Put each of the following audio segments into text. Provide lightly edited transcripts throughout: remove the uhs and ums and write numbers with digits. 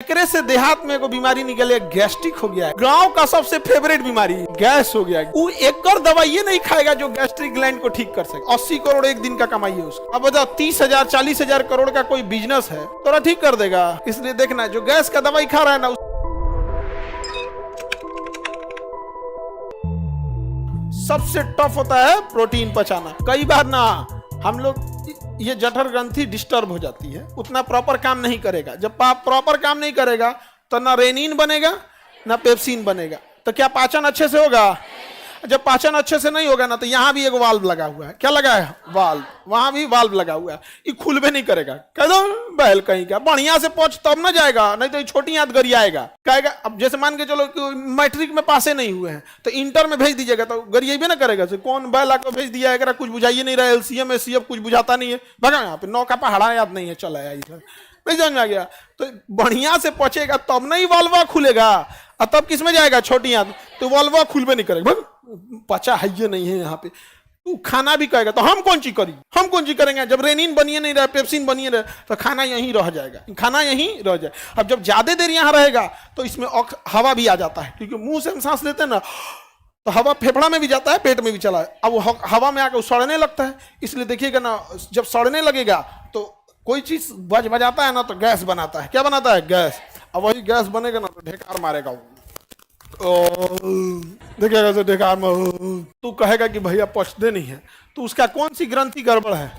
एकरे से देहात में एगो बीमारी निकल गया, गैस्ट्रिक हो गया है। गांव का सबसे फेवरेट बीमारी गैस हो गया। वो एक दवाई नहीं खाएगा जो गैस्ट्रिक ग्लैंड को ठीक कर सके। 80 करोड़ एक दिन का कमाई है उसका। अब बताओ 30,000 40,000 करोड़ का कोई बिजनेस है तो ठीक कर देगा। इसलिए देखना जो गैस का दवाई खा रहा है ना, सबसे टफ होता है प्रोटीन पचाना। कई बार ना हम लोग ये जठर ग्रंथि डिस्टर्ब हो जाती है, उतना प्रॉपर काम नहीं करेगा। जब प्रॉपर काम नहीं करेगा तो ना रेनिन बनेगा ना पेप्सिन बनेगा, तो क्या पाचन अच्छे से होगा? जब पाचन अच्छे से नहीं होगा ना, तो यहाँ भी एक वाल्व लगा हुआ है। क्या लगा है? वाल्व। वहां भी वाल्व लगा हुआ है, ये खुलबे नहीं करेगा। कह दो बैल कहीं का, बढ़िया से पहुंच तब ना जाएगा, नहीं तो छोटी हाथ गरियाएगा। कहेगा अब जैसे मान के चलो कि मैट्रिक में पासे नहीं हुए हैं तो इंटर में भेज दीजिएगा, तो गरियाबे ना करेगा। कौन बैल आकर भेज दिया है, कुछ बुझाइए नहीं रहा। एलसीएम एसीएफ कुछ बुझाता नहीं है, भगा यहाँ पे। नौका पहाड़ा याद नहीं है, चला नहीं समझ में आ गया। तो बढ़िया से पहुंचेगा तब नहीं वाल्वा खुलेगा, और तब किसमें जाएगा? छोटी हाथ। तो वाल्वा खुलबे नहीं करेगा, पचा है ये नहीं है यहाँ पे। तू खाना भी कहेगा तो हम कौन चीज करी, हम कौन चीज करेंगे? जब रेनिन बनिए नहीं रहे, पेप्सिन बनिए रहे, तो खाना यहीं रह जाएगा, खाना यहीं रह जाए। अब जब ज्यादा देर यहाँ रहेगा तो इसमें हवा भी आ जाता है, क्योंकि मुंह से हम सांस लेते हैं ना, तो हवा फेफड़ा में भी जाता है, पेट में भी चला है। अब वो हवा में आकर सड़ने लगता है। इसलिए देखिएगा ना, जब सड़ने लगेगा तो कोई चीज बजाता है ना, तो गैस बनाता है। क्या बनाता है? गैस। अब वही गैस बनेगा ना तो ढेकार मारेगा। देखिएगा से ढेकार में तू कहेगा कि भैया पचते नहीं है, तो उसका कौन सी ग्रंथि गड़बड़ है?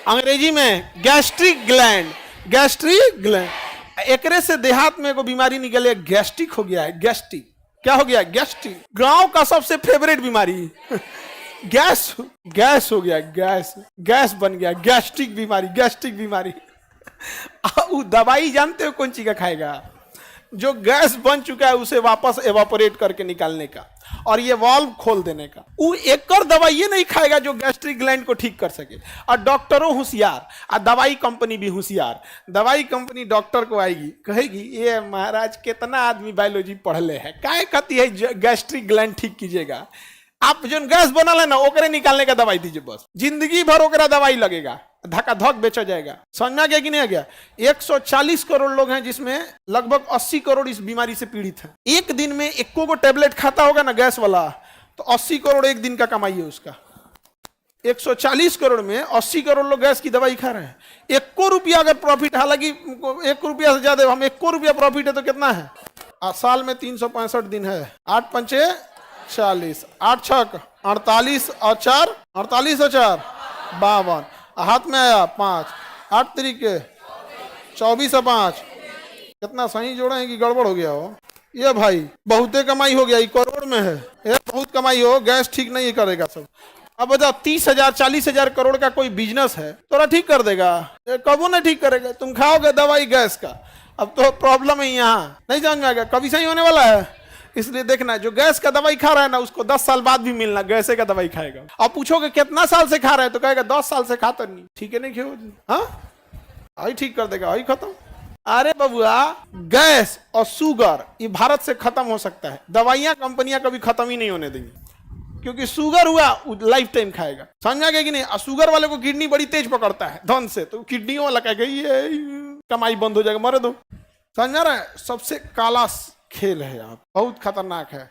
अंग्रेजी में गैस्ट्रिक ग्लैंड। Gastric gland. एकरे से देहात में एगो बीमारी निकल गया, गैस्ट्रिक हो गया है। गैस्ट्रिक क्या हो गया? गैस्ट्रिक। गांव का सबसे फेवरेट बीमारी गैस। गैस हो गया, गैस। गैस बन गया, गैस्ट्रिक बीमारी। गैस्ट्रिक बीमारी। वो दवाई जानते हो कौन चीज का खाएगा? जो गैस बन चुका है उसे वापस एवापोरेट करके निकालने का, और ये वाल्व खोल देने का। वो एक दवाई नहीं खाएगा जो गैस्ट्रिक ग्लैंड को ठीक कर सके। और डॉक्टरों होशियार, और दवाई कंपनी भी होशियार। दवाई कंपनी डॉक्टर को आएगी, कहेगी ये महाराज कितना आदमी बायोलॉजी पढ़ले है, काय कहती है गैस्ट्रिक ग्लैंड ठीक कीजिएगा। आप जो गैस बनल है ना, ओकरे निकालने का दवाई दीजिए बस। जिंदगी भर ओकरा दवाई लगेगा, धक्का धक बेचा जाएगा। समझ में आ गया कि नहीं आ गया? 140 करोड़ लोग हैं, जिसमें लगभग 80 करोड़ इस बीमारी से पीड़ित हैं। एक दिन में एको को टेबलेट खाता होगा ना गैस वाला, तो 80 करोड़ एक दिन का कमाई है उसका। 140 करोड़ में 80 करोड़ लोग गैस की दवाई खा रहे हैं। 1 रुपया अगर प्रॉफिट, हालांकि 1 रुपया से ज्यादा, हम 1 रुपया प्रॉफिट है तो कितना है? साल में 365 दिन है। 8 पंचे 40, 8 छक 48 और 4 48 और 4 52, हाथ में आया 5, 8 तरीके 24 और 5। कितना सही जोड़े हैं कि गड़बड़ हो गया हो? ये भाई बहुते कमाई हो गया, ये करोड़ में है। ये बहुत कमाई हो, गैस ठीक नहीं करेगा सब। अब बताओ 30,000 40,000 करोड़ का कोई बिजनेस है तो ठीक कर देगा? कबू नहीं ठीक करेगा। तुम खाओगे दवाई गैस का, अब तो प्रॉब्लम है यहाँ। नहीं समझ में आएगा, कभी सही होने वाला है। इसलिए देखना जो गैस का दवाई खा रहा है ना, उसको 10 साल बाद भी मिलना गैसे का दवाई खाएगा। अब पूछोगे कितना साल से खा रहा है, तो कहेगा 10 साल से खाता नहीं। ठीक है नहीं खेो, हाँ आई ठीक कर देगा, आई खत्म। अरे बबुआ, गैस और शुगर ये भारत से खत्म हो सकता है, दवाइयां कंपनियां कभी खत्म ही नहीं होने देंगी। क्योंकि शुगर हुआ लाइफ टाइम खाएगा। समझ आ गया कि नहीं? और शुगर वाले को किडनी बड़ी तेज पकड़ता है धन से, तो किडनी वाला कहेगा ये कमाई बंद हो जाएगा, मरे दो। समझ आ रहा है? सबसे काला खेल है यहाँ, बहुत खतरनाक है।